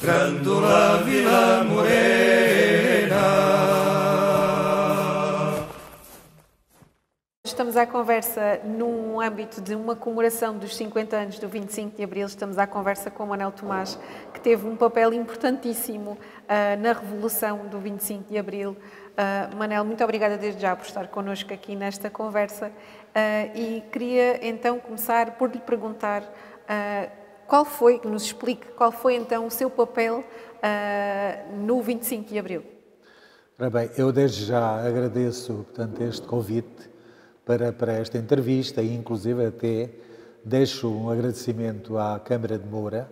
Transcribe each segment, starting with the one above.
Grândola Vila Morena. Estamos à conversa num âmbito de uma comemoração dos 50 anos do 25 de Abril. Estamos à conversa com o Manel Tomás, que teve um papel importantíssimo na Revolução do 25 de Abril. Manel, muito obrigada desde já por estar connosco aqui nesta conversa e queria então começar por lhe perguntar que nos explique qual foi então o seu papel no 25 de Abril. Ora bem, eu desde já agradeço, portanto, este convite para esta entrevista e inclusive até deixo um agradecimento à Câmara de Moura,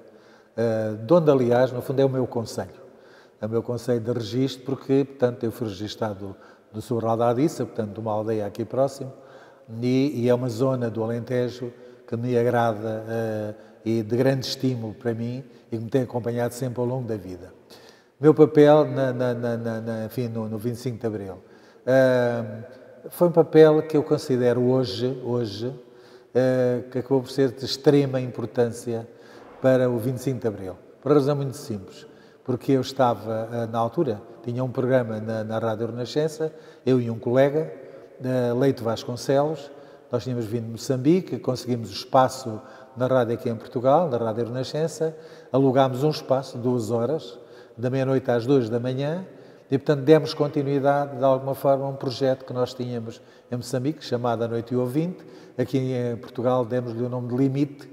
de onde, aliás, no fundo é o meu concelho de registro, porque, portanto, eu fui registado do Sobral da Adiça, portanto, de uma aldeia aqui próximo, e é uma zona do Alentejo que me agrada e de grande estímulo para mim e que me tem acompanhado sempre ao longo da vida. O meu papel enfim, no 25 de Abril foi um papel que eu considero hoje que acabou por ser de extrema importância para o 25 de Abril, por uma razão muito simples, porque eu estava, na altura, tinha um programa na Rádio Renascença, eu e um colega, Leito Vasconcelos. Nós tínhamos vindo de Moçambique, conseguimos o espaço na rádio aqui em Portugal, na Rádio Renascença, alugámos um espaço, 2 horas, da meia-noite às 2 da manhã, e, portanto, demos continuidade, de alguma forma, a um projeto que nós tínhamos em Moçambique, chamado A Noite e o Ouvinte. Aqui em Portugal demos-lhe o nome de Limite,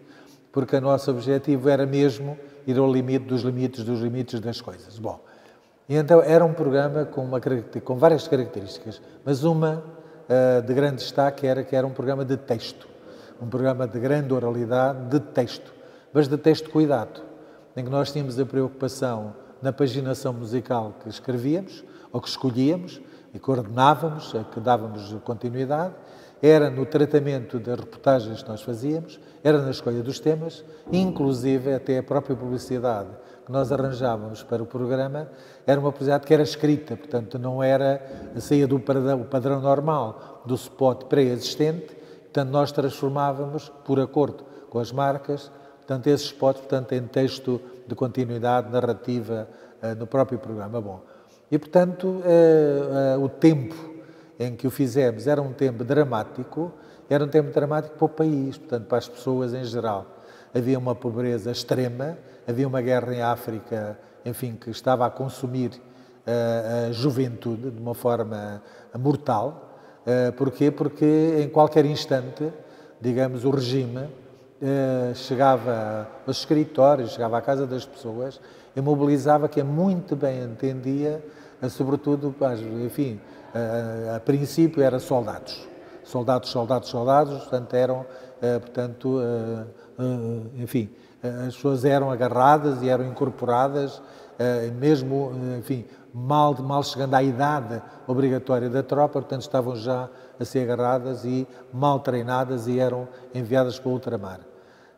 porque o nosso objetivo era mesmo ir ao limite dos limites das coisas. Bom, e então era um programa com várias características, mas uma de grande destaque era que era um programa de texto, um programa de grande oralidade de texto, mas de texto cuidado, em que nós tínhamos a preocupação na paginação musical que escrevíamos, ou que escolhíamos e coordenávamos, a que dávamos continuidade, era no tratamento das reportagens que nós fazíamos, era na escolha dos temas, inclusive até a própria publicidade que nós arranjávamos para o programa, era uma publicidade que era escrita, portanto não era a saída do padrão normal do spot pré-existente, portanto nós transformávamos, por acordo com as marcas, portanto esse spot, portanto, em texto de continuidade narrativa no próprio programa. Bom, e portanto o tempo em que o fizemos era um tempo dramático para o país, portanto para as pessoas em geral. Havia uma pobreza extrema, havia uma guerra em África, enfim, que estava a consumir a juventude de uma forma mortal. Porquê? Porque em qualquer instante, digamos, o regime chegava aos escritórios, chegava à casa das pessoas e mobilizava quem muito bem entendia, sobretudo, enfim, a princípio eram soldados, portanto eram, enfim, as pessoas eram agarradas e eram incorporadas, mesmo, enfim, mal chegando à idade obrigatória da tropa, portanto estavam já a ser agarradas e mal treinadas e eram enviadas para o ultramar.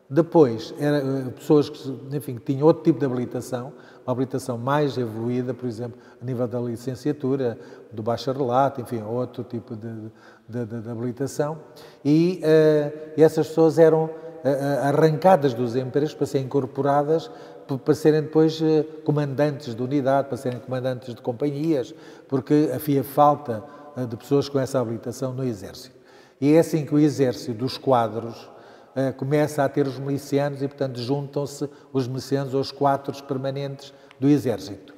Depois, eram pessoas que, enfim, que tinham outro tipo de habilitação, uma habilitação mais evoluída, por exemplo, a nível da licenciatura, do bacharelato, enfim, outro tipo de habilitação, e essas pessoas eram arrancadas dos empregos para serem incorporadas, para serem depois comandantes de unidade, para serem comandantes de companhias, porque havia falta de pessoas com essa habilitação no Exército. E é assim que o Exército dos quadros começa a ter os milicianos e, portanto, juntam-se os milicianos aos quadros permanentes do Exército.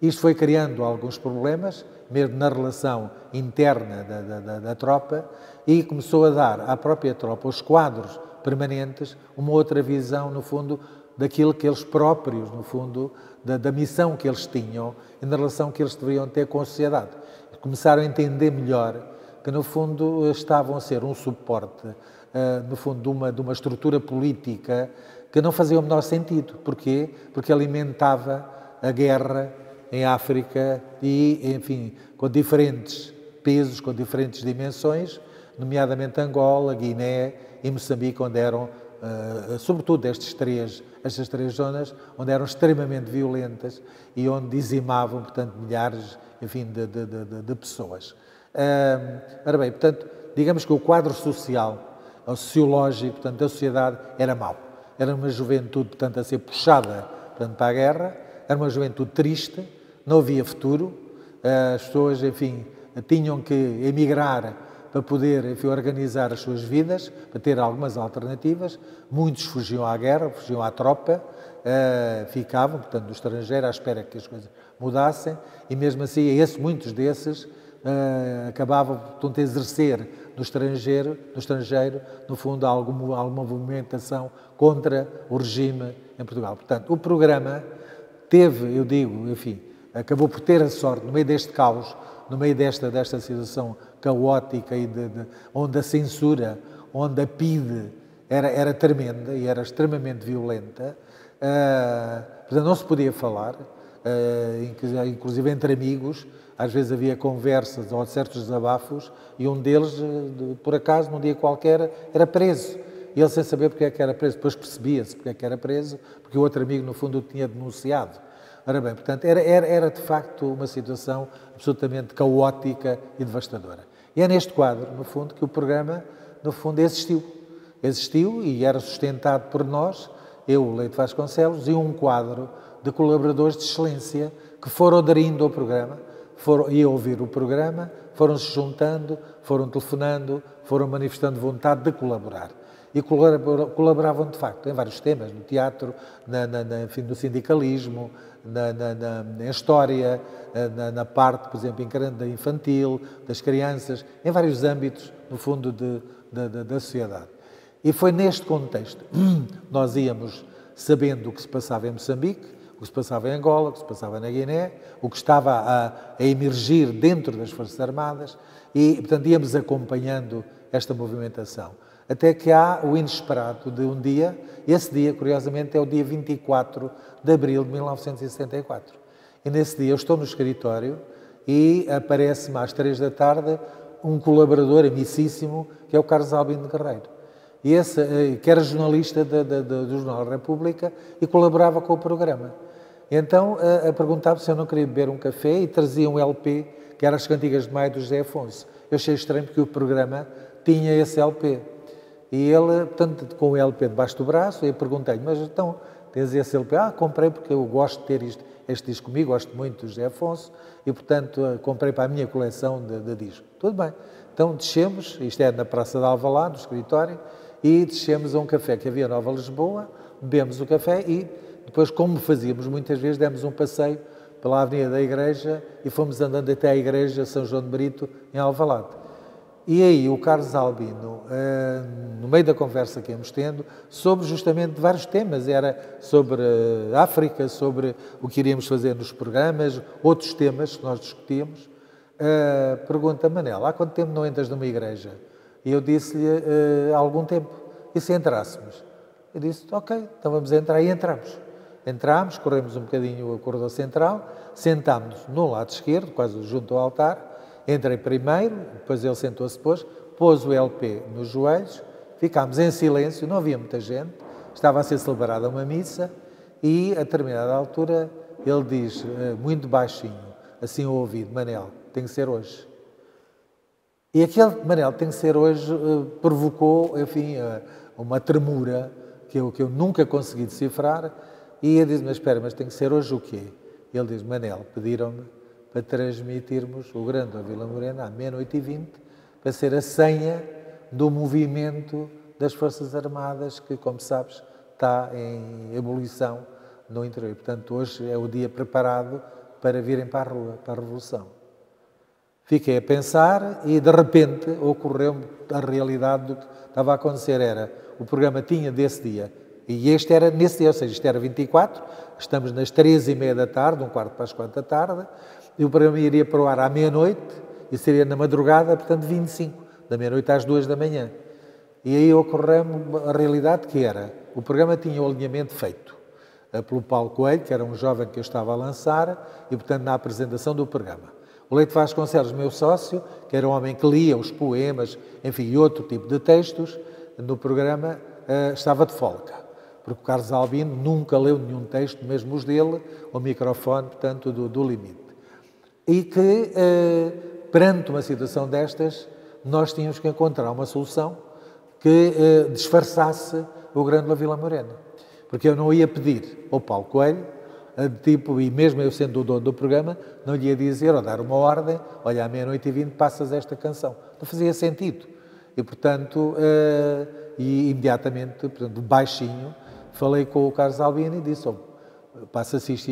Isto foi criando alguns problemas, mesmo na relação interna da tropa, e começou a dar à própria tropa, aos quadros permanentes, uma outra visão, no fundo, daquilo que eles próprios, no fundo, da missão que eles tinham e na relação que eles deveriam ter com a sociedade. Começaram a entender melhor que, no fundo, estavam a ser um suporte, no fundo, de uma estrutura política que não fazia o menor sentido. Porquê? Porque alimentava a guerra em África e, enfim, com diferentes pesos, com diferentes dimensões, nomeadamente Angola, Guiné e Moçambique, onde eram, sobretudo estas três zonas, onde eram extremamente violentas e onde dizimavam, portanto, milhares, enfim, de pessoas. Ora bem, portanto, digamos que o quadro social, o sociológico, portanto, da sociedade era mau. Era uma juventude, portanto, a ser puxada, portanto, para a guerra, era uma juventude triste, não havia futuro, as pessoas, enfim, tinham que emigrar para poder, enfim, organizar as suas vidas, para ter algumas alternativas. Muitos fugiam à guerra, fugiam à tropa, ficavam, portanto, no estrangeiro, à espera que as coisas mudassem, e mesmo assim, muitos desses acabavam, portanto, a exercer no estrangeiro, no fundo, alguma movimentação contra o regime em Portugal. Portanto, o programa teve, eu digo, enfim, acabou por ter a sorte, no meio deste caos, no meio desta situação caótica e onde a censura, onde a PIDE era tremenda e era extremamente violenta, portanto, não se podia falar, inclusive entre amigos, às vezes havia conversas ou certos desabafos, e um deles, por acaso, num dia qualquer, era preso. E ele, sem saber porque é que era preso, depois percebia-se porque é que era preso, porque o outro amigo, no fundo, o tinha denunciado. Ora bem, portanto, era de facto uma situação absolutamente caótica e devastadora. E é neste quadro, no fundo, que o programa, no fundo, existiu. Existiu e era sustentado por nós, eu, Leite Vasconcelos, e um quadro de colaboradores de excelência que foram aderindo ao programa, iam ouvir o programa, foram-se juntando, foram telefonando, foram manifestando vontade de colaborar. E colaboravam, de facto, em vários temas, no teatro, enfim, no sindicalismo, na história, na parte, por exemplo, da infantil, das crianças, em vários âmbitos, no fundo, da sociedade. E foi neste contexto nós íamos sabendo o que se passava em Moçambique, o que se passava em Angola, o que se passava na Guiné, o que estava a emergir dentro das Forças Armadas e, portanto, íamos acompanhando esta movimentação. Até que há o inesperado de um dia, esse dia, curiosamente, é o dia 24 de abril de 1974. E nesse dia eu estou no escritório e aparece-me às 3 da tarde um colaborador amicíssimo, que é o Carlos Albino de Guerreiro. E esse, que era jornalista do Jornal da República e colaborava com o programa. Então, perguntava se eu não queria beber um café e trazia um LP, que era As Cantigas de Maio do José Afonso. Eu achei estranho porque o programa tinha esse LP. E ele, portanto, com o LP debaixo do braço, eu perguntei-lhe, mas então, tens esse LP? Comprei porque eu gosto de ter este disco comigo, gosto muito do José Afonso, e, portanto, comprei para a minha coleção de discos. Tudo bem. Então, descemos, isto é na Praça de Alvalade, do escritório, e descemos a um café que havia Nova Lisboa, bebemos o café e depois, como fazíamos muitas vezes, demos um passeio pela Avenida da Igreja e fomos andando até à Igreja São João de Brito, em Alvalade. E aí o Carlos Albino, no meio da conversa que íamos tendo, sobre justamente vários temas, era sobre a África, sobre o que iríamos fazer nos programas, outros temas que nós discutíamos, pergunta, Manel, há quanto tempo não entras numa igreja? E eu disse-lhe, há algum tempo. E se entrássemos? Eu disse, ok, então vamos entrar. E entramos. Entramos, corremos um bocadinho o corredor central, sentámos-nos no lado esquerdo, quase junto ao altar. Entrei primeiro, depois ele sentou-se depois, pôs o LP nos joelhos, ficámos em silêncio, não havia muita gente, estava a ser celebrada uma missa e, a determinada altura, ele diz, muito baixinho, assim ao ouvido, Manel, tem que ser hoje. E aquele Manel, tem que ser hoje, provocou, enfim, uma tremura que eu nunca consegui decifrar e ele diz, mas espera, mas tem que ser hoje o quê? Ele diz, Manel, pediram-me para transmitirmos o Grande da Vila Morena à 00:20, para ser a senha do movimento das Forças Armadas, que, como sabes, está em ebulição no interior. Portanto, hoje é o dia preparado para virem para a rua, para a Revolução. Fiquei a pensar e, de repente, ocorreu-me a realidade do que estava a acontecer. Era, o programa tinha desse dia, e este era nesse dia, ou seja, isto era 24, estamos nas 3:30 da tarde, 3:15 da tarde, e o programa iria para o ar à 00:00 e seria na madrugada, portanto, 25, da 00:00 às 2 da manhã. E aí ocorreu-me a realidade que era, o programa tinha o alinhamento feito pelo Paulo Coelho, que era um jovem que eu estava a lançar, e, portanto, na apresentação do programa. O Leite Vasconcelos, meu sócio, que era um homem que lia os poemas, enfim, e outro tipo de textos, no programa estava de folga, porque o Carlos Albino nunca leu nenhum texto, mesmo os dele, o microfone, portanto, do limite. E que, perante uma situação destas, nós tínhamos que encontrar uma solução que disfarçasse o Grande da Vila Morena. Porque eu não ia pedir ao Paulo Coelho tipo, e mesmo eu sendo o dono do programa, não lhe ia dizer ou dar uma ordem, olha, à 00:20 passas esta canção. Não fazia sentido. E, portanto, imediatamente, portanto, baixinho, falei com o Carlos Albino e disse, passa-se isto,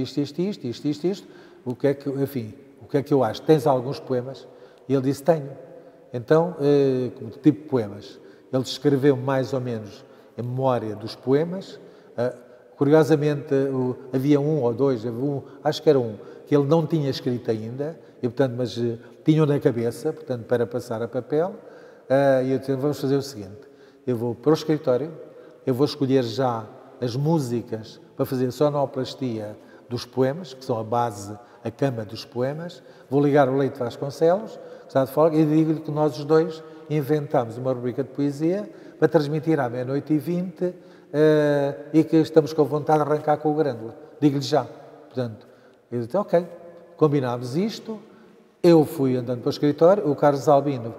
o que é que eu acho? Tens alguns poemas? E ele disse, tenho. Então, tipo poemas. Ele descreveu mais ou menos a memória dos poemas. Curiosamente, havia um ou dois, acho que era um, que ele não tinha escrito ainda, e, portanto, mas tinham na cabeça, portanto, para passar a papel. E eu disse, vamos fazer o seguinte, eu vou para o escritório, eu vou escolher já as músicas para fazer a sonoplastia dos poemas, que são a base, a cama dos poemas, vou ligar o Leite Vasconcelos, que está de folga, e digo-lhe que nós os dois inventámos uma rubrica de poesia para transmitir à 00:20 e que estamos com vontade de arrancar com o Grândola. Digo-lhe já. Portanto, eu disse, ok, combinámos isto, eu fui andando para o escritório, o Carlos Albino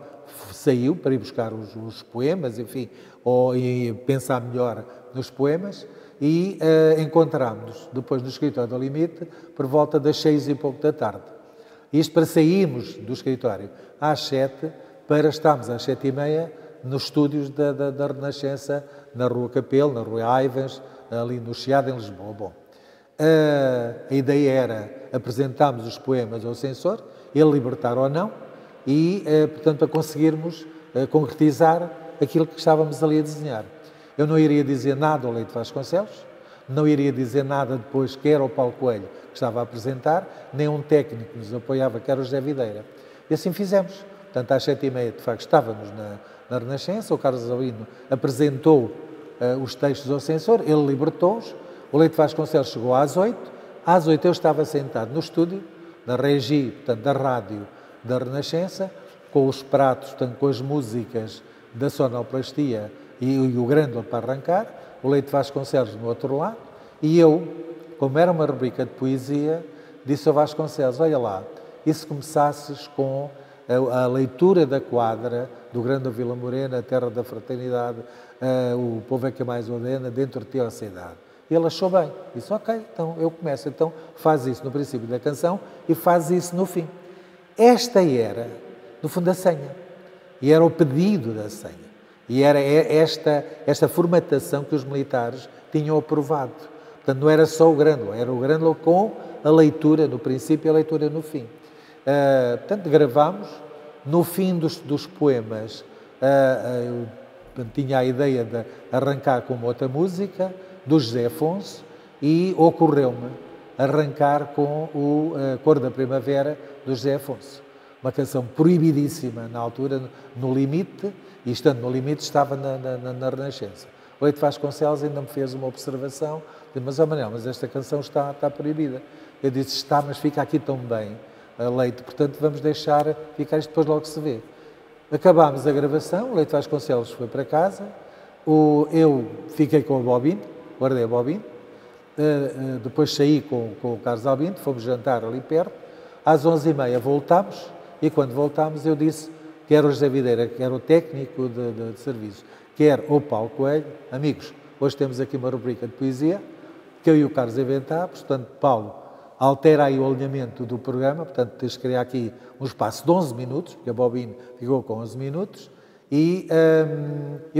saiu para ir buscar os poemas, enfim, ou pensar melhor nos poemas, e encontramos-nos depois no escritório do Limite por volta das 6 e pouco da tarde. Isto para sairmos do escritório às 7, para estarmos às 7:30 nos estúdios da Renascença, na Rua Capelo, na Rua Aivas, ali no Chiado, em Lisboa. Bom, a ideia era apresentarmos os poemas ao censor, ele libertar ou não, e, portanto, para conseguirmos concretizar aquilo que estávamos ali a desenhar. Eu não iria dizer nada ao Leite Vasconcelos, não iria dizer nada depois que era o Paulo Coelho que estava a apresentar, nem um técnico que nos apoiava, que era o José Videira. E assim fizemos. Portanto, às 7:30, de facto, estávamos na Renascença, o Carlos Albino apresentou os textos ao censor, ele libertou-os, o Leite Vasconcelos chegou às 8, às 8 eu estava sentado no estúdio, na regi, portanto, da rádio da Renascença, com os pratos, portanto, com as músicas da sonoplastia e o Grândola para arrancar, o Leite Vasconcelos no outro lado, e eu, como era uma rubrica de poesia, disse ao Vasconcelos, olha lá, e se começasses com a leitura da quadra do Grândola Vila Morena, a terra da fraternidade, o povo é que mais ordena, dentro de ti a cidade. E ele achou bem, disse, ok, então eu começo, então faz isso no princípio da canção e faz isso no fim. Esta era, no fundo, a senha. E era o pedido da senha. E era esta formatação que os militares tinham aprovado. Portanto, não era só o Grândola, era o Grândola com a leitura no princípio e a leitura no fim. Portanto, gravámos. No fim dos poemas, eu tinha a ideia de arrancar com uma outra música, do José Afonso, e ocorreu-me arrancar com o Cor da Primavera, do José Afonso. Uma canção proibidíssima na altura, no Limite, e estando no Limite estava na Renascença. O Leite Vasconcelos ainda me fez uma observação, disse, mas, Manel, mas esta canção está proibida. Eu disse, está, mas fica aqui tão bem, Leite, portanto vamos deixar ficar isto, depois logo se vê. Acabámos a gravação, o Leite Vasconcelos foi para casa, eu fiquei com a bobina, guardei a bobina, depois saí com o Carlos Albino, fomos jantar ali perto, às 11:30 voltámos, e quando voltámos eu disse que era o José Videira, que era o técnico de serviços, que era o Paulo Coelho, amigos, hoje temos aqui uma rubrica de poesia, que eu e o Carlos inventámos, portanto, Paulo, altera aí o alinhamento do programa, portanto, tens de criar aqui um espaço de 11 minutos, porque a bobina ficou com 11 minutos, e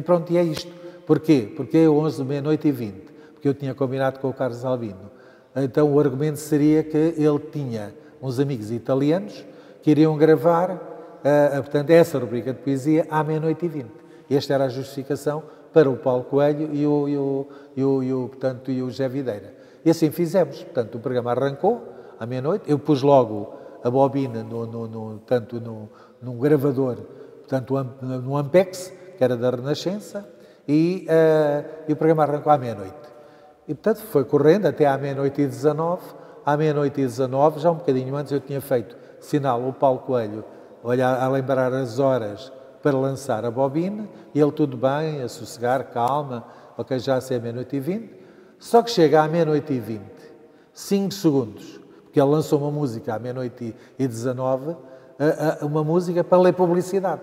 pronto, e é isto. Porquê? Porque é 11:20, porque eu tinha combinado com o Carlos Albino. Então, o argumento seria que ele tinha uns amigos italianos que iriam gravar, portanto, essa rubrica de poesia à 00:20. Esta era a justificação para o Paulo Coelho e o José Videira. E assim fizemos. Portanto, o programa arrancou à 00:00. Eu pus logo a bobina num gravador, portanto, no Ampex, que era da Renascença, e o programa arrancou à 00:00. E, portanto, foi correndo até à 00:19. À 00:19, já um bocadinho antes, eu tinha feito sinal ao Paulo Coelho, a lembrar as horas para lançar a bobina, e ele tudo bem, a sossegar, calma, ok, já sei 00:20. Só que chega à 00:20, 5 segundos, porque ele lançou uma música à 00:19, uma música para ler publicidade.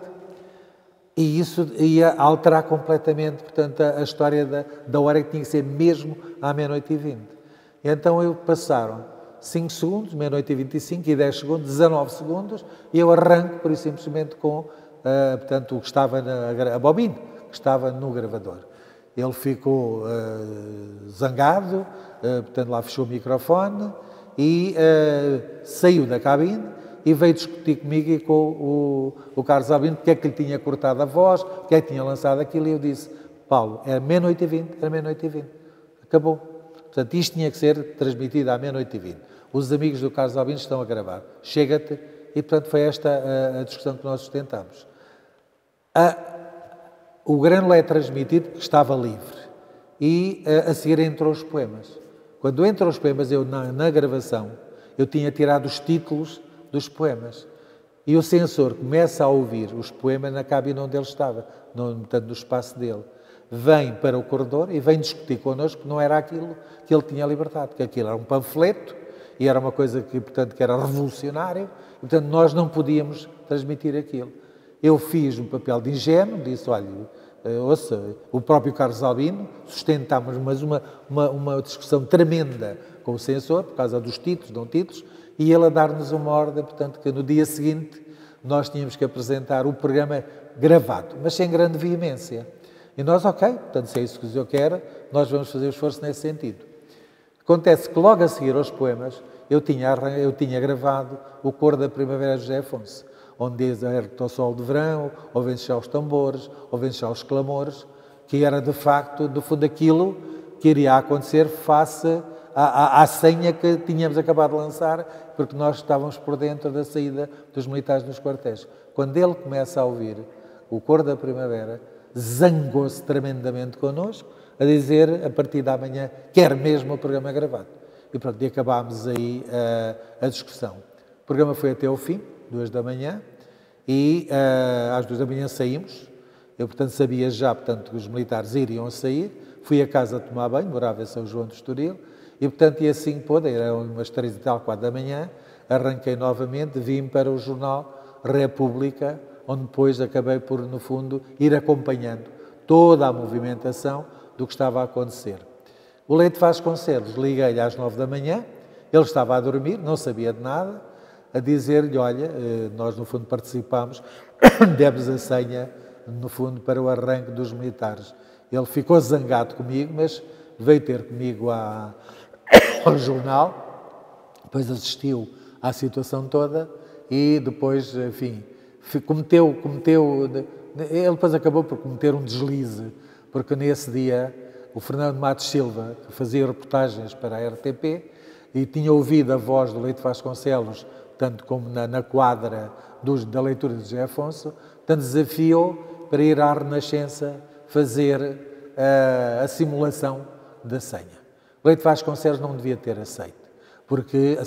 E isso ia alterar completamente, portanto, a história da hora que tinha que ser mesmo à 00:20. E então passaram 5 segundos, meia-noite e 25, e 10 segundos, 19 segundos, e eu arranco, por isso simplesmente, com, portanto, o que estava a bobina, que estava no gravador. Ele ficou zangado, portanto, lá fechou o microfone e saiu da cabine e veio discutir comigo e com o Carlos Albino porque é que lhe tinha cortado a voz, porque é que tinha lançado aquilo, e eu disse: Paulo, era meia-noite e 20, era meia-noite e 20. Acabou. Portanto, isto tinha que ser transmitido à meia-noite e 20. Os amigos do Carlos Albino estão a gravar. Chega-te. E, portanto, foi esta a discussão que nós sustentámos. O Grândola é transmitido porque estava livre. E a seguir entrou os poemas. Quando entram os poemas, eu na gravação, eu tinha tirado os títulos dos poemas. E o censor começa a ouvir os poemas na cabine onde ele estava, portanto, no espaço dele. Vem para o corredor e vem discutir connosco que não era aquilo que ele tinha libertado, que aquilo era um panfleto e era uma coisa que, portanto, que era revolucionário, e, portanto, nós não podíamos transmitir aquilo. Eu fiz um papel de ingênuo, disse: olha, ouça, o próprio Carlos Albino, sustentámos uma discussão tremenda com o censor, por causa dos títulos, não títulos, e ele a dar-nos uma ordem, portanto, que no dia seguinte nós tínhamos que apresentar o programa gravado, mas sem grande veemência. E nós, ok, portanto, se é isso que o senhor quer, nós vamos fazer o esforço nesse sentido. Acontece que logo a seguir aos poemas, eu tinha gravado o Cor da Primavera de José Afonso, onde diz: ergue-te ao sol de verão, ou vence já os tambores, ou vence já os clamores, que era de facto, do fundo, aquilo que iria acontecer face à senha que tínhamos acabado de lançar, porque nós estávamos por dentro da saída dos militares nos quartéis. Quando ele começa a ouvir o Cor da Primavera, zangou-se tremendamente connosco, a dizer, a partir da manhã, quer mesmo o programa gravado. E pronto, e acabámos aí a discussão. O programa foi até ao fim, 2 da manhã, e às 2 da manhã saímos. Eu, portanto, sabia já, portanto, que os militares iriam sair. Fui a casa tomar banho, morava em São João do Estoril, e, portanto, e assim pôde, eram umas 3 e tal, 4 da manhã, arranquei novamente, vim para o jornal República, onde depois acabei por, no fundo, ir acompanhando toda a movimentação do que estava a acontecer. O Leite Vasconcelos, liguei-lhe às 9 da manhã, ele estava a dormir, não sabia de nada, a dizer-lhe: olha, nós no fundo participámos, demos a senha, no fundo, para o arranque dos militares. Ele ficou zangado comigo, mas veio ter comigo ao jornal, depois assistiu à situação toda e depois, enfim, ele depois acabou por cometer um deslize, porque nesse dia o Fernando Matos Silva, que fazia reportagens para a RTP, e tinha ouvido a voz do Leite Vasconcelos, tanto como na quadra da leitura de José Afonso, tanto desafiou para ir à Renascença fazer a simulação da senha. O Leite Vasconcelos não devia ter aceito, porque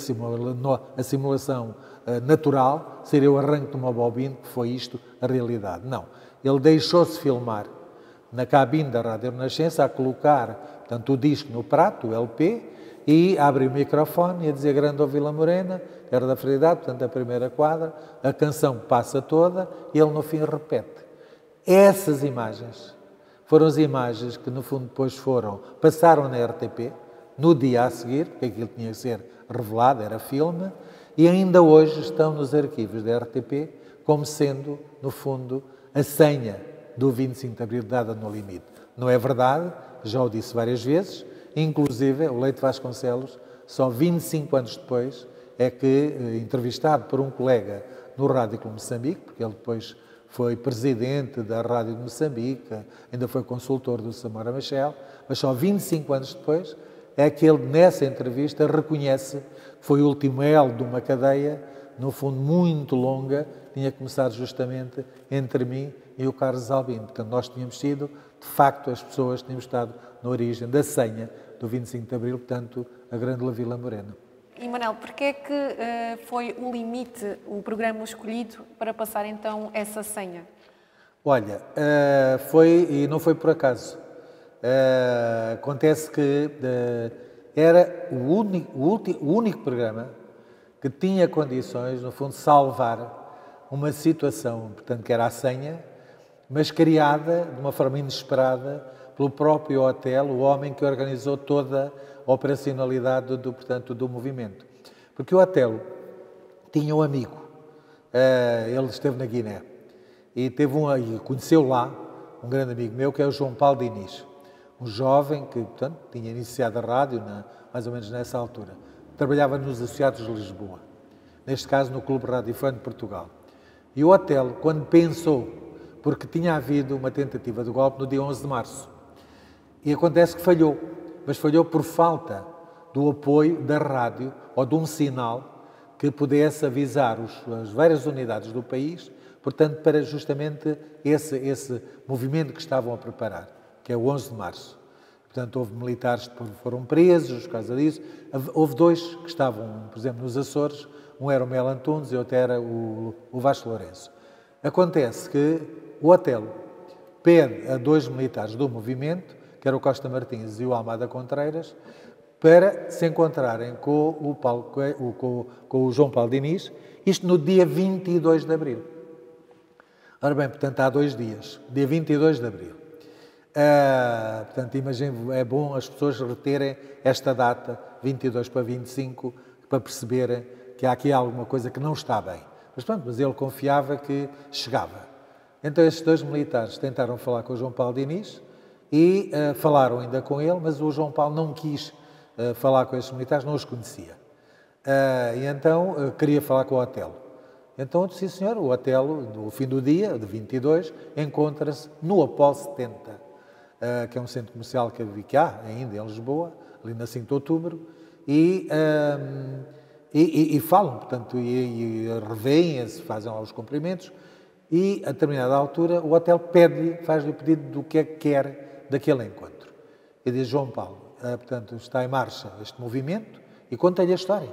a simulação natural seria o arranque de uma bobina, que foi isto a realidade. Não. Ele deixou-se filmar na cabine da Rádio Renascença a colocar, portanto, o disco no prato, o LP, e a abrir o microfone e a dizer: Grândola Vila Morena, era da Fredidade, portanto, a primeira quadra, a canção passa toda e ele no fim repete. Essas imagens foram as imagens que, no fundo, depois passaram na RTP, no dia a seguir, porque aquilo tinha que ser revelado, era filme, e ainda hoje estão nos arquivos da RTP como sendo, no fundo, a senha do 25 de Abril dada no limite. Não é verdade, já o disse várias vezes, inclusive o Leite Vasconcelos, só 25 anos depois, é que, entrevistado por um colega no Rádio de Moçambique, porque ele depois foi presidente da Rádio de Moçambique, ainda foi consultor do Samora Machel, mas só 25 anos depois é que ele, nessa entrevista, reconhece que foi o último elo de uma cadeia, no fundo muito longa, tinha começado justamente entre mim e o Carlos Albino. Portanto, nós tínhamos sido, de facto, as pessoas que tínhamos estado na origem da senha do 25 de Abril, portanto, a Grândola Vila Morena. E, Manel, porquê é que foi o limite, o programa escolhido para passar então essa senha? Olha, e não foi por acaso. Acontece que era o único programa que tinha condições, no fundo, de salvar uma situação, portanto, que era a senha, mas criada de uma forma inesperada pelo próprio hotel, o homem que organizou toda operacionalidade portanto, do movimento. Porque o Otelo tinha um amigo, ele esteve na Guiné, e conheceu lá um grande amigo meu, que é o João Paulo Diniz, um jovem que, portanto, tinha iniciado a rádio, mais ou menos nessa altura. Trabalhava nos Associados de Lisboa, neste caso no Clube Radiofónico de Portugal. E o Otelo, quando pensou, porque tinha havido uma tentativa de golpe no dia 11 de março, e acontece que falhou, mas falhou por falta do apoio da rádio ou de um sinal que pudesse avisar as várias unidades do país, portanto, para justamente esse movimento que estavam a preparar, que é o 11 de março. Portanto, houve militares que foram presos por causa disso. Houve dois que estavam, por exemplo, nos Açores, um era o Mel Antunes e outro era o Vasco Lourenço. Acontece que o Otelo pede a dois militares do movimento, que era o Costa Martins e o Almada Contreiras, para se encontrarem com o João Paulo Diniz, isto no dia 22 de abril. Ora bem, portanto, há 2 dias, dia 22 de abril. Portanto, imagino, é bom as pessoas reterem esta data, 22 para 25, para perceberem que há aqui alguma coisa que não está bem. Mas ele confiava que chegava. Então, esses dois militares tentaram falar com o João Paulo Diniz e falaram ainda com ele, mas o João Paulo não quis falar com esses militares, não os conhecia. E então queria falar com o Otelo. Então eu disse, sim senhor, o Otelo, no fim do dia, de 22, encontra-se no Apolo 70, que é um centro comercial que há ainda em Lisboa, ali na 5 de outubro, e falam, portanto, e revêem-se, fazem lá os cumprimentos, e a determinada altura o Otelo faz-lhe o pedido do que é que quer daquele encontro. E diz, João Paulo, portanto, está em marcha este movimento, e conta-lhe a história.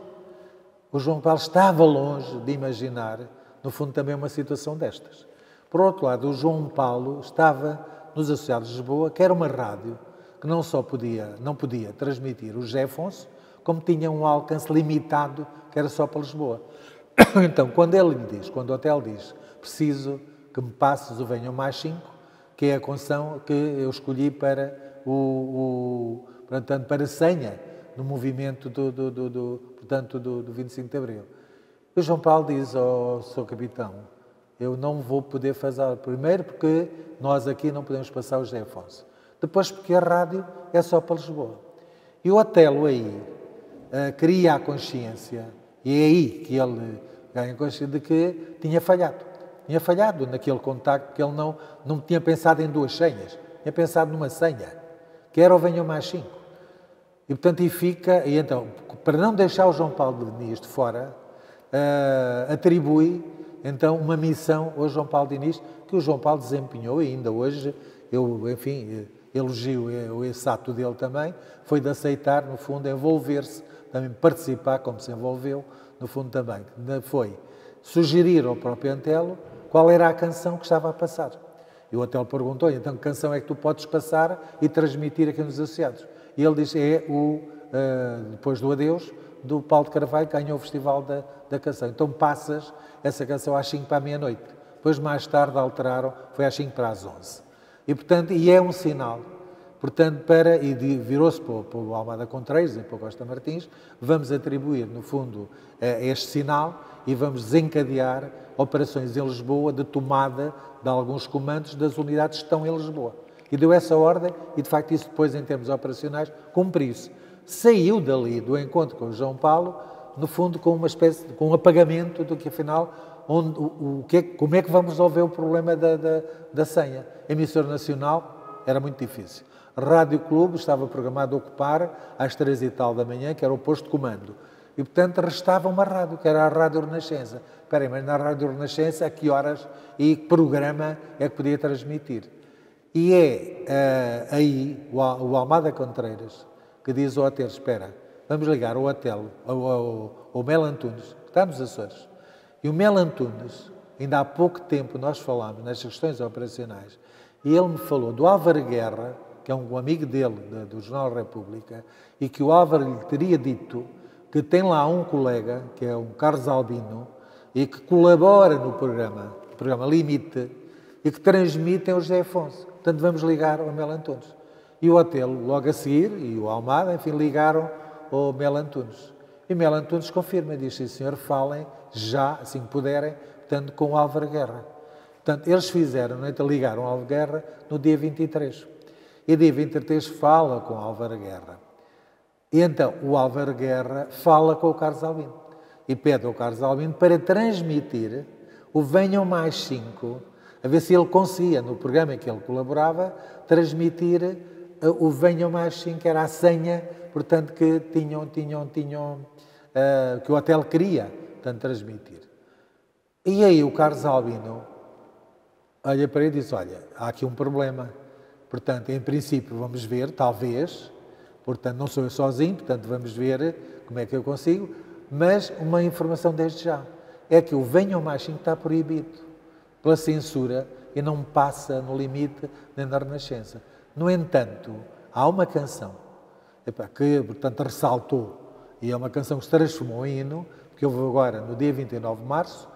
O João Paulo estava longe de imaginar, no fundo, também uma situação destas. Por outro lado, o João Paulo estava nos Associados de Lisboa, que era uma rádio que não podia transmitir o José Afonso, como tinha um alcance limitado, que era só para Lisboa. Então, quando o Otelo diz, preciso que me passes o Venham Mais 5, que é a canção que eu escolhi para portanto, para a senha no movimento do 25 de Abril. O João Paulo diz, Sr. Capitão, eu não vou poder fazer, primeiro porque nós aqui não podemos passar o José Afonso, depois porque a rádio é só para Lisboa. E o Otelo aí cria a consciência, e é aí que ele ganha consciência de que tinha falhado. Tinha falhado naquele contacto, que ele não tinha pensado em 2 senhas, tinha pensado numa senha, que era o Venham Mais 5. E, portanto, e então, para não deixar o João Paulo Diniz de fora, atribui, então, uma missão ao João Paulo Diniz, que o João Paulo desempenhou, e ainda hoje, eu, enfim, elogio esse ato dele também, foi de aceitar, no fundo, envolver-se, também participar, como se envolveu, no fundo também. Foi sugerir ao próprio Otelo qual era a canção que estava a passar. E o Otelo perguntou, então, que canção é que tu podes passar e transmitir aqui nos Associados? E ele diz, depois do Adeus, do Paulo de Carvalho, que ganhou o Festival da Canção. Então passas essa canção às 5 para a meia-noite. Depois, mais tarde, alteraram, foi às 5 para as 11. E, portanto, é um sinal. Portanto, virou-se para o Almada Contreiras e para o Costa Martins, vamos atribuir, no fundo, este sinal e vamos desencadear operações em Lisboa de tomada de alguns comandos das unidades que estão em Lisboa. E deu essa ordem e, de facto, isso depois, em termos operacionais, cumpriu-se. Saiu dali do encontro com o João Paulo, no fundo, com uma espécie com um apagamento do que, afinal, como é que vamos resolver o problema da senha. Emissora nacional era muito difícil. Rádio Clube estava programado a ocupar às 3 e tal da manhã, que era o posto de comando. E, portanto, restava uma rádio, que era a Rádio Renascença. Espera aí, mas na Rádio Renascença, a que horas e que programa é que podia transmitir? E aí o Almada Contreiras que diz ao Otelo, espera, vamos ligar ao Otelo, ao Mel Antunes, que está nos Açores. E o Mel Antunes, ainda há pouco tempo nós falámos nestas questões operacionais, e ele me falou do Álvaro Guerra, que é um amigo dele, do Jornal República, e que o Álvaro lhe teria dito que tem lá um colega, que é um Carlos Albino, e que colabora no programa Limite, e que transmitem o José Afonso. Portanto, vamos ligar ao Mel Antunes. E o Otelo, logo a seguir, e o Almada, enfim, ligaram ao Melo Antunes. E Melo Antunes confirma, diz, sim senhor, falem já, assim que puderem, portanto, com o Álvaro Guerra. Portanto, eles fizeram, então ligaram ao Álvaro Guerra no dia 23. E dia 23 fala com o Álvaro Guerra. E então o Álvaro Guerra fala com o Carlos Albino e pede ao Carlos Albino para transmitir o Venham Mais 5, a ver se ele conseguia, no programa em que ele colaborava, transmitir o Venham Mais 5, que era a senha, portanto, que que o hotel queria, portanto, transmitir. E aí o Carlos Albino olha para ele e diz, olha, há aqui um problema. Portanto, em princípio, vamos ver, talvez, portanto, não sou eu sozinho, portanto, vamos ver como é que eu consigo, mas uma informação desde já, é que o Venham Mais 5 está proibido pela censura e não passa no limite nem da Renascença. No entanto, há uma canção que, portanto, ressaltou, e é uma canção que se transformou em hino, que houve agora, no dia 29 de março,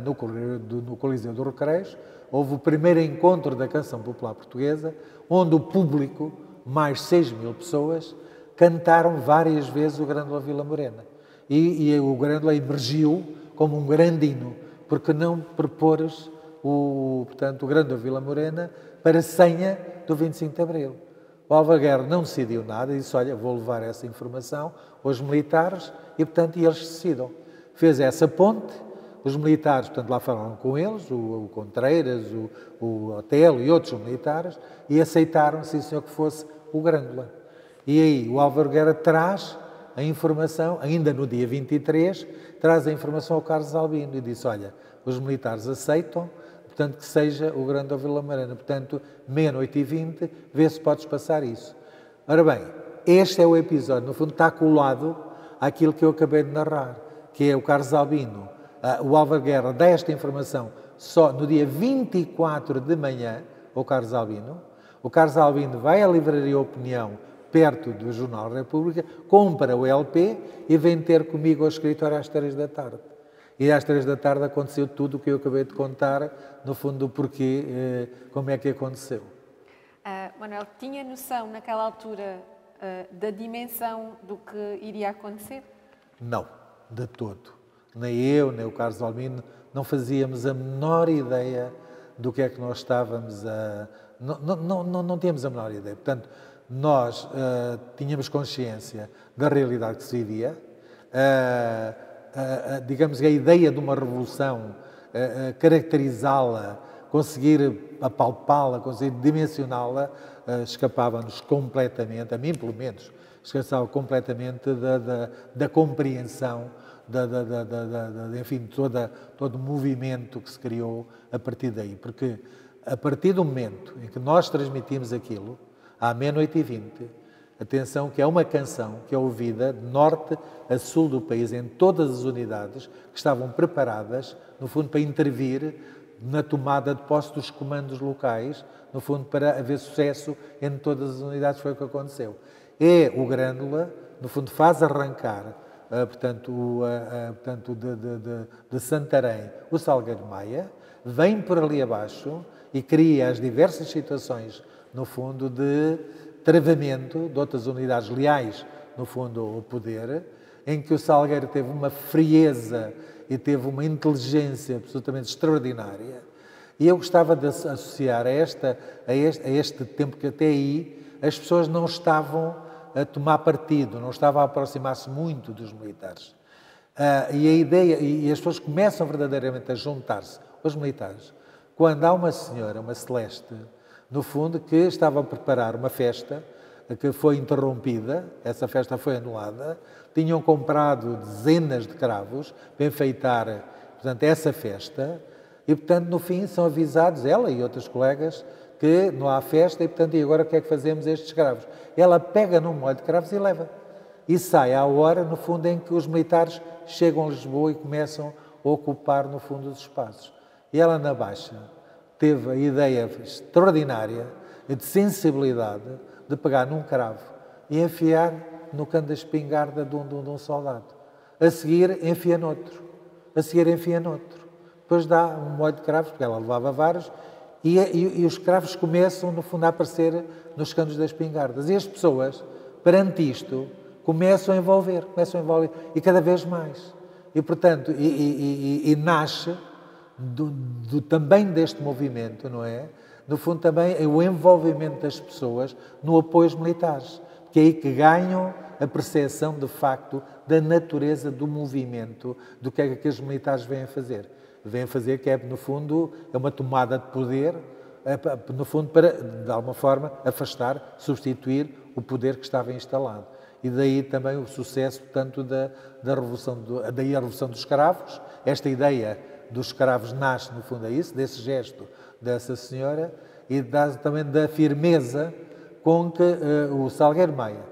no Coliseu do Recreios, houve o primeiro encontro da canção popular portuguesa, onde o público, mais 6.000 pessoas, cantaram várias vezes o Grândola Vila Morena. E o Grândola emergiu como um grande hino, porque não propores portanto, o Grândola Vila Morena para senha do 25 de Abril. O Álvaro Guerra não decidiu nada e disse, olha, vou levar essa informação aos militares e, portanto, eles decidam. Fez essa ponte, os militares, portanto, lá falaram com eles, o Contreiras, o Otelo e outros militares, e aceitaram, sim senhor, que fosse o Grândola. E aí o Álvaro Guerra traz a informação, ainda no dia 23, traz a informação ao Carlos Albino e disse, olha, os militares aceitam, portanto, que seja o Grândola Vila Morena. Portanto, 00:20, vê se podes passar isso. Ora bem, este é o episódio, no fundo, está colado àquilo que eu acabei de narrar, que é o Carlos Albino. O Álvaro Guerra dá esta informação só no dia 24 de manhã ao Carlos Albino. O Carlos Albino vai à Livraria Opinião, perto do Jornal República, compra o LP e vem ter comigo ao escritório às 3 da tarde. E às 3 da tarde aconteceu tudo o que eu acabei de contar, no fundo, do porquê, como é que aconteceu. Manuel, tinha noção naquela altura da dimensão do que iria acontecer? Não, de todo. Nem eu, nem o Carlos Albino, não fazíamos a menor ideia do que é que nós estávamos a... Não tínhamos a menor ideia. Portanto, nós tínhamos consciência da realidade que se vivia, digamos que a ideia de uma revolução, caracterizá-la, conseguir apalpá-la, conseguir dimensioná-la, escapava-nos completamente, a mim pelo menos, escapava completamente da compreensão, enfim, todo o movimento que se criou a partir daí. Porque a partir do momento em que nós transmitimos aquilo, à 00:20, atenção que é uma canção que é ouvida de norte a sul do país, em todas as unidades que estavam preparadas, no fundo, para intervir na tomada de posse dos comandos locais, no fundo, para haver sucesso em todas as unidades, foi o que aconteceu. É o Grândola, no fundo, faz arrancar, portanto, de Santarém, o Salgueiro Maia, vem por ali abaixo e cria as diversas situações, no fundo, de travamento de outras unidades leais, no fundo, ao poder, em que o Salgueiro teve uma frieza e teve uma inteligência absolutamente extraordinária. E eu gostava de associar a este tempo que até aí as pessoas não estavam a tomar partido, não estavam a aproximar-se muito dos militares. E a ideia, e as pessoas começam verdadeiramente a juntar-se aos militares, quando há uma senhora, uma Celeste, no fundo, que estava a preparar uma festa que foi interrompida, essa festa foi anulada, tinham comprado dezenas de cravos para enfeitar, portanto, essa festa, e, portanto, no fim são avisados, ela e outros colegas, que não há festa e, portanto, e agora o que é que fazemos a estes cravos? Ela pega num molho de cravos e leva. E sai à hora, no fundo, em que os militares chegam a Lisboa e começam a ocupar, no fundo, os espaços. E ela, na Baixa, teve a ideia extraordinária de sensibilidade de pegar num cravo e enfiar no cano da espingarda de um soldado. A seguir, enfia noutro. A seguir, enfia noutro. Depois dá um molho de cravos, porque ela levava vários, E os escravos começam, no fundo, a aparecer nos canos das espingardas. E as pessoas, perante isto, começam a envolver, e cada vez mais. E, portanto, nasce também deste movimento, não é? No fundo, também é o envolvimento das pessoas no apoio aos militares, que é aí que ganham a percepção, de facto, da natureza do movimento, do que é que os militares vêm fazer. Vêm fazer que é, no fundo, é uma tomada de poder, no fundo, para, de alguma forma, afastar, substituir o poder que estava instalado. E daí também o sucesso, portanto, da Revolução, daí a Revolução dos Escravos. Esta ideia dos escravos nasce, no fundo, é isso, desse gesto dessa senhora, e também da firmeza com que o Salgueiro Maia,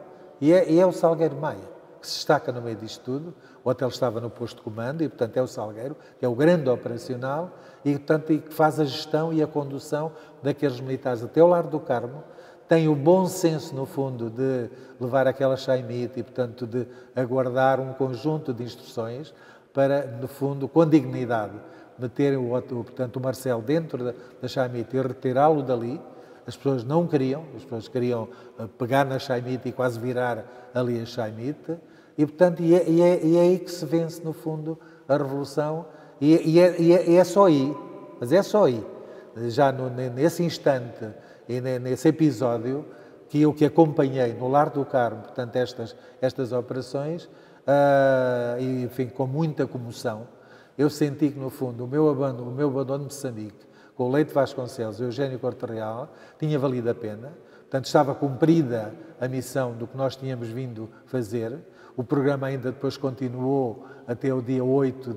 e é o Salgueiro Maia que se destaca no meio disto tudo. O hotel estava no posto de comando e, portanto, é o Salgueiro, que é o grande operacional e, portanto, e que faz a gestão e a condução daqueles militares até ao Largo do Carmo. Tem o bom senso, no fundo, de levar aquela chaimite e, portanto, de aguardar um conjunto de instruções para, no fundo, com dignidade, meter portanto, o Marcelo dentro da chaimite e retirá-lo dali. As pessoas não queriam, as pessoas queriam pegar na chaimite e quase virar ali a chaimite. E, portanto, é aí que se vence, no fundo, a Revolução. E é só aí, mas é só aí, já nesse instante e nesse episódio, que eu que acompanhei no Largo do Carmo, portanto, estas operações, e, enfim, com muita comoção, eu senti que, no fundo, o meu abandono de Moçambique, com o Leite Vasconcelos e o Eugênio Corte Real, tinha valido a pena. Portanto, estava cumprida a missão do que nós tínhamos vindo fazer. O programa ainda depois continuou até o dia 8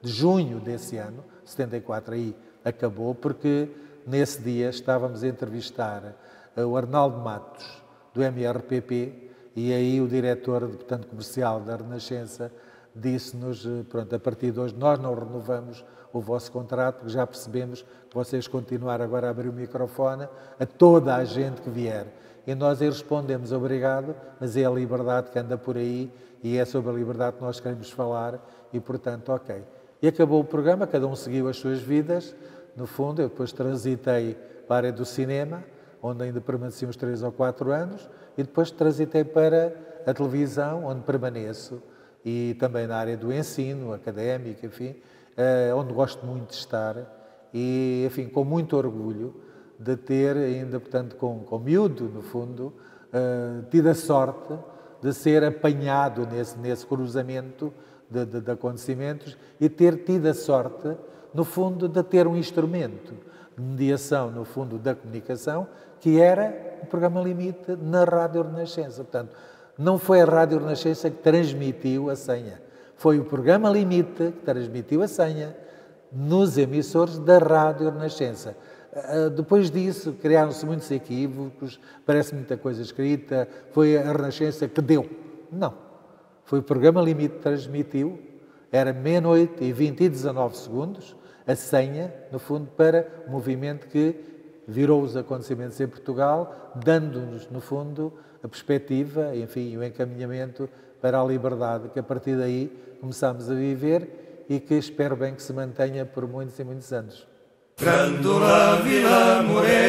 de junho desse ano, 74, aí acabou, porque nesse dia estávamos a entrevistar o Arnaldo Matos, do MRPP, e aí o diretor, portanto, comercial da Renascença disse-nos, pronto, a partir de hoje nós não renovamos o vosso contrato, porque já percebemos que vocês continuarem agora a abrir o microfone a toda a gente que vier. E nós aí respondemos, obrigado, mas é a liberdade que anda por aí e é sobre a liberdade que nós queremos falar e, portanto, ok. E acabou o programa, cada um seguiu as suas vidas. No fundo, eu depois transitei para a área do cinema, onde ainda permaneci uns 3 ou 4 anos, e depois transitei para a televisão, onde permaneço, e também na área do ensino, académico, enfim, onde gosto muito de estar, e, enfim, com muito orgulho de ter ainda, portanto, com miúdo, no fundo, tido a sorte de ser apanhado nesse cruzamento de acontecimentos e ter tido a sorte, no fundo, de ter um instrumento de mediação, no fundo, da comunicação, que era o programa Limite na Rádio Renascença. Portanto, não foi a Rádio Renascença que transmitiu a senha, foi o programa Limite que transmitiu a senha nos emissores da Rádio Renascença. Depois disso, criaram-se muitos equívocos, parece muita coisa escrita, foi a Renascença que deu. Não. Foi o programa Limite que transmitiu, era 00:20 e 19 segundos, a senha, no fundo, para o movimento que virou os acontecimentos em Portugal, dando-nos, no fundo, a perspectiva, enfim, o encaminhamento para a liberdade, que a partir daí começámos a viver e que espero bem que se mantenha por muitos e muitos anos. Grândola Vila Morena.